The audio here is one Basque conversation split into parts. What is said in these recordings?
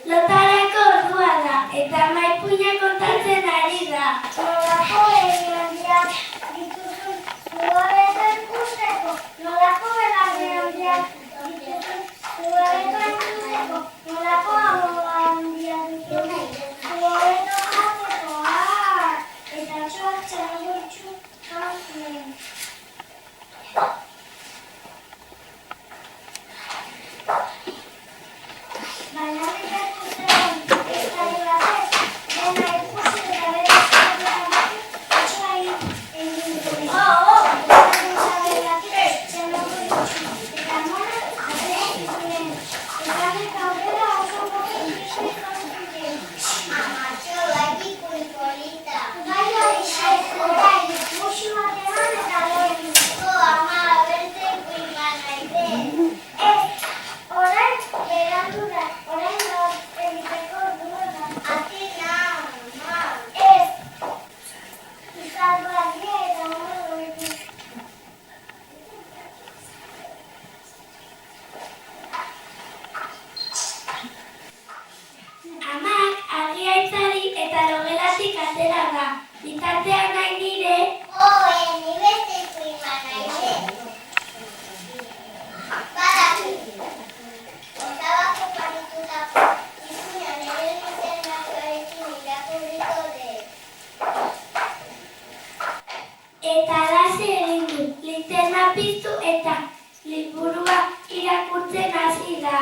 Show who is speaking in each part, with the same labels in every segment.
Speaker 1: Lotarako ordua da, eta maipuina kontatzen ari da.
Speaker 2: Nolako belarriak dituzun zuabeto ikusteko? Nolako belarriak dituzun zuabeto ikusteko? Nolako amoa handia dituzun zuabeto jateko? Eta txoatzen gutxu jatzen. Baina ikusten ez ari batez, dena ikusi eta bere zaberak atxoa egin duen. Zaberak txenogu dituzun eta mona ateak duen. Ekarrik aurrera oso goki ikusteko duten. Amatxo, baki pulpolita. Baina orain, musu bat eman eta lehen. Ama, berte ikuiman naide. Ez, orain berandu da, orain egiteko ordua da. Atina, ama. Ez, izalduagia eta ona doitu.
Speaker 1: Amak argia itzali eta logelatik atera da. Bitartean nahi nire,
Speaker 2: Ni beste ikuiman naide. Badakit. Osabako paritutako ipuinan ere lizernatuarekin irakurriko dut.
Speaker 1: eta alaxe egin du. Linterna piztu eta liburua irakurtzen hasi da.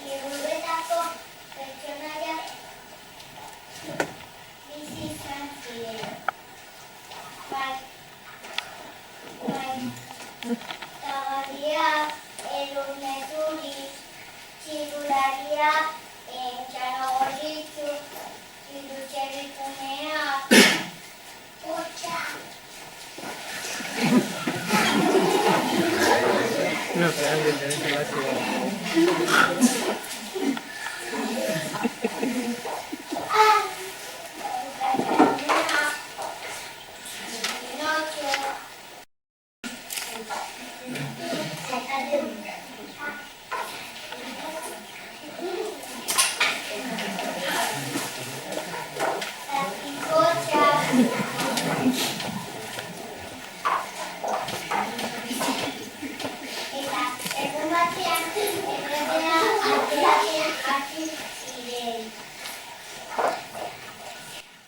Speaker 2: Liburuetako pertsonaiak bizi izan ziren. Bai. Tagariak, elurnezuri, txirulariak, txanogorritzu, irutxerrikuneak, utxa.
Speaker 3: No, pero alguien tiene que hacer.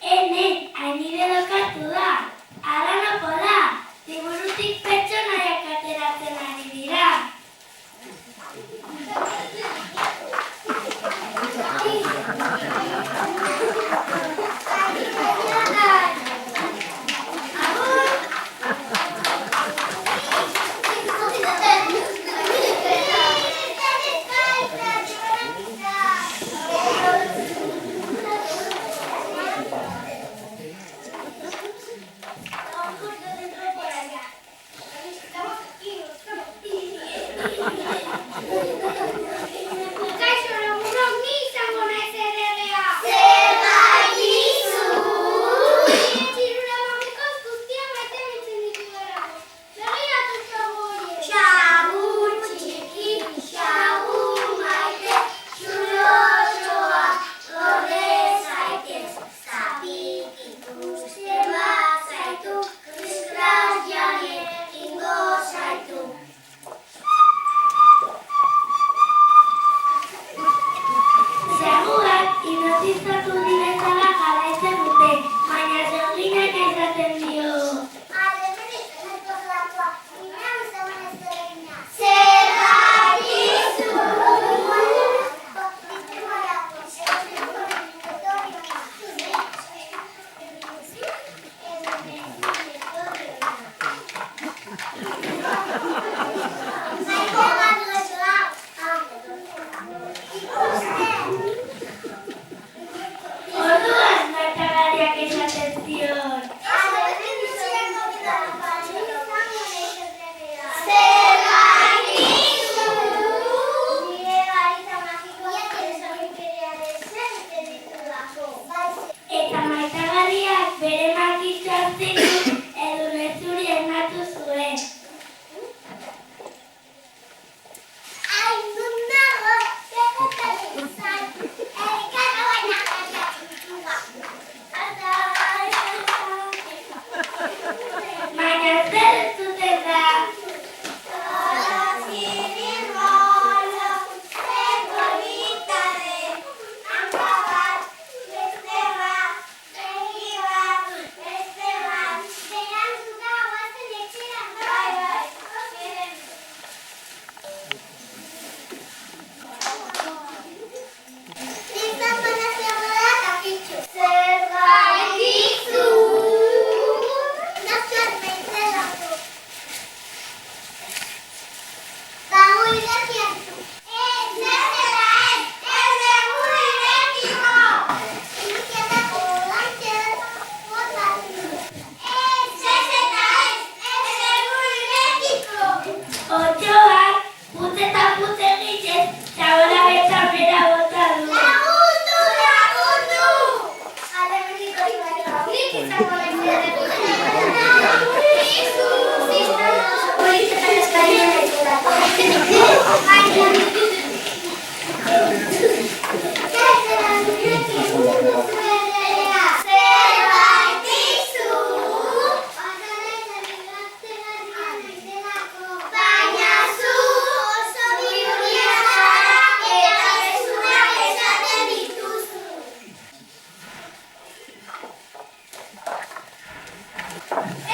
Speaker 3: Ene, hainire lokatu da. Ara nopo da. Liburutik pertsonaiak ateratzen ari dira.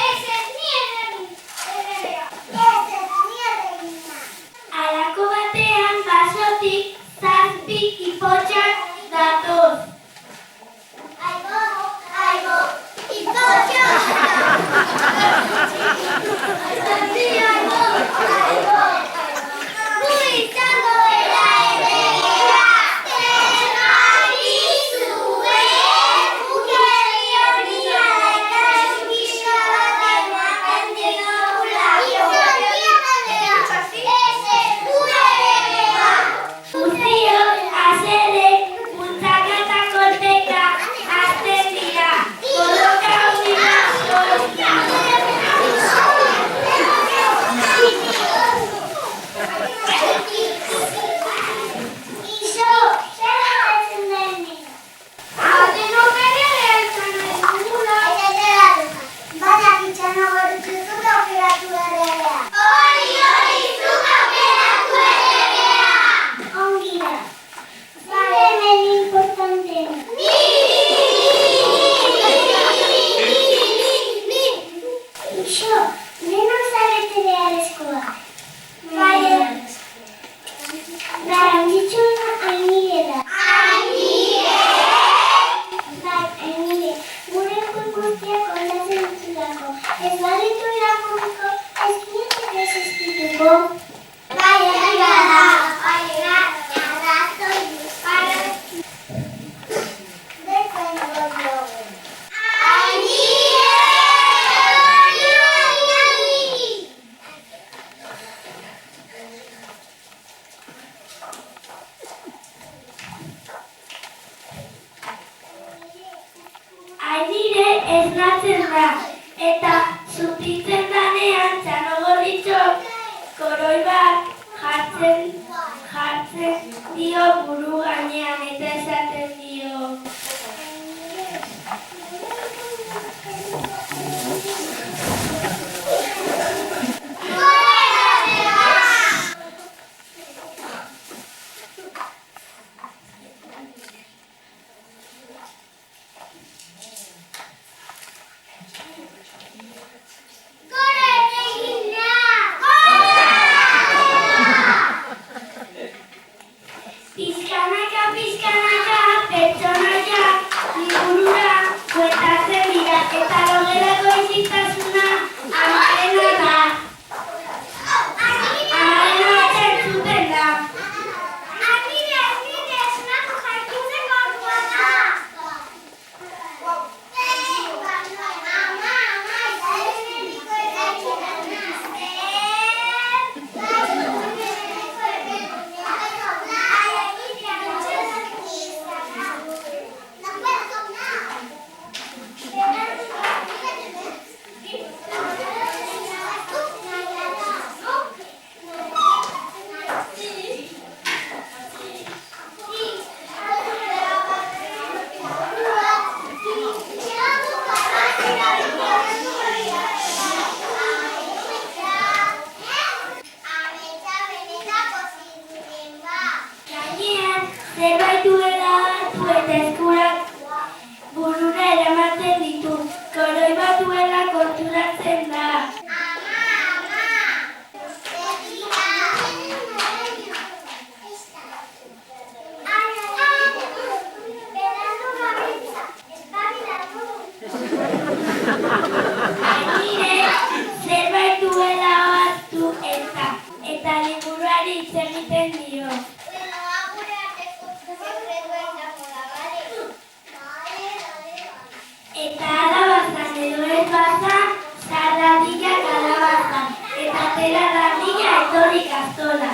Speaker 2: Ese es mi erregina. Ese es mi erregina.
Speaker 1: Halako batean basotik zazpi ipotxak datoz.
Speaker 2: Aibo, ipotxo. Gu izango era erregea.
Speaker 1: Guztiok haserre bultzaka eta kolpeka hasten dira. Borroka
Speaker 2: Iso, zer gertatzen da hemen? Denok ere lehertzen nahi dugula. Baina kitxano gortu zuk aukeratu erregea. Hori, zuk aukeratu erregea. Ongi da. Zer hemen importantena? Iso, denok zarete beharrezkoak. Bai, garrantzitsuna Ainire da. Ainire! Bai, Ainire, gure guztiak ondatzen dutulako. Ez baditu irakurriko, ez gintik ez izpituko. Bai, egia da. Arrazoi du. Defengo diogu. Ainire!
Speaker 1: Ainire esnatzen da, eta zutitzen danean txanogorritxok koroi bat jartzen dio buru gainean eta esaten dio. Pizkanaka, pertsonaiak liburura bueltatzen dira eta logerako isiltasuna amarena da. Amarena entzuten da.
Speaker 2: Ainire, esnatu jakintzeko ordua da.
Speaker 1: Gainean, zerbait duela hartu eta eskurak burura eramaten ditu. Koroi bat duela konturatzen da. Ainire, zerbait duela hartu eta liburuari hitz egiten dio. Eta alabazan edo ez bazan, zardadilak alabazan, eta tela dardila etorri kastola.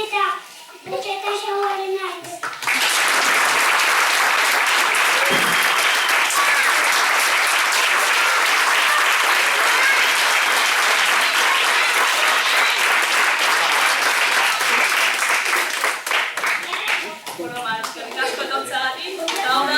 Speaker 1: Eta, betxeta xauaren arte.
Speaker 4: etortzeagatik, eta hor